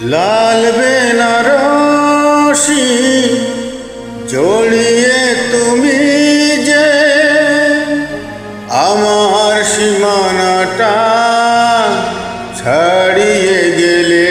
লাল বেনারসি জড়িয়ে তুমি যে আমার সীমানাটা ছাড়িয়ে গেলে।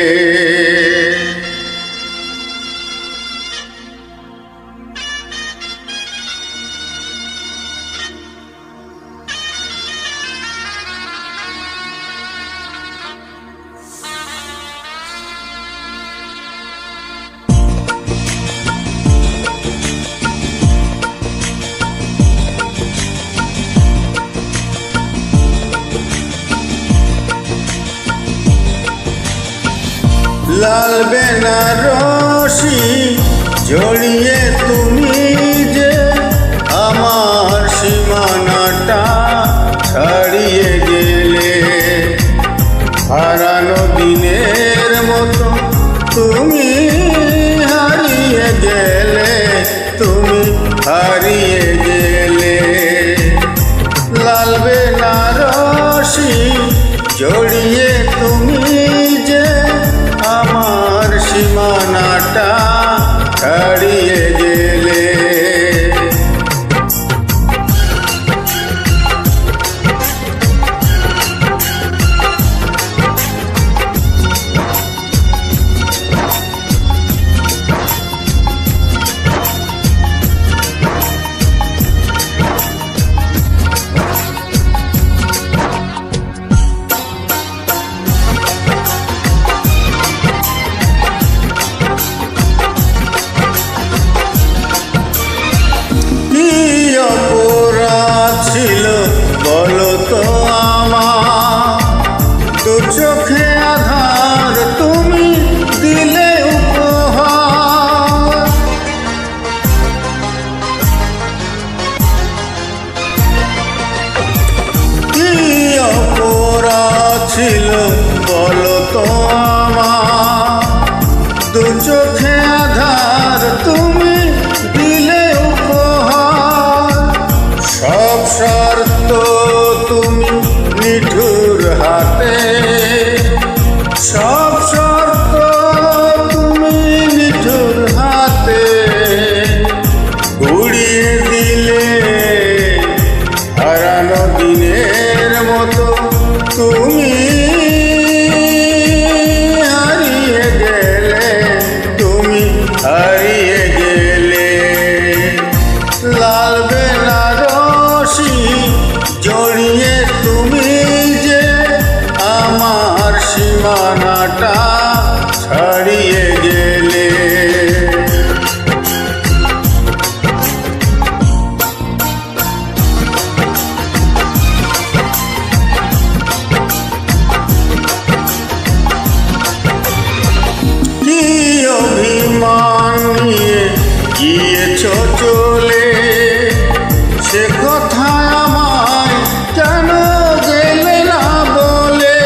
লাল বেনারসি জড়িয়ে তুমি যে আমার সীমানাটা ছাড়িয়ে গেলে। হারানো দিনের মতো তুমি হারিয়ে গেলে, তুমি হারিয়ে গেলে। লাল বেনারসি জড়িয়ে তুমি যে আমার সীমানাটা ছাড়িয়ে গেলে। বলো তো আমার দু চোখে আধার তুমি দিলে উপহার। কি অপরাধ ছিল বলো তো আমার দু চোখে আধার তুমি দিলে উপহার। সব শর্ত তুমি নিঠুর হাতে, সব শর্ত তুমি নিঠুর হাতে উড়িয়ে দিলে। হারানো দিনের মতো তুমি হারিয়ে গেলে, তুমি হারিয়ে গেলে। লাল বেনারসি জড়িয়ে তুমি যে আমার সীমানাটা ছাড়িয়ে গেলে। কি অভিমান নিয়ে গিয়েছ চলে, সে কথা আমায় কেন গেলে না বলে।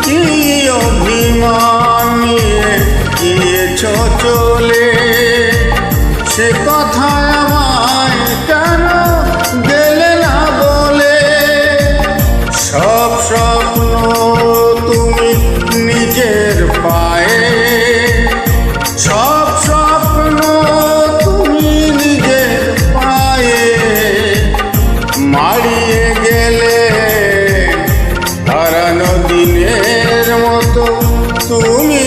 কি অভিমান নিয়ে গিয়েছ চলে, সে কথা আমায় কেন গেলে না বলে। সব স্বপ্ন তুমি নিজের পায়ে, সব স্বপ্ন তুমি নিজের পায়ে মারিয়ে গেলে। হারানো দিনের মতো তুমি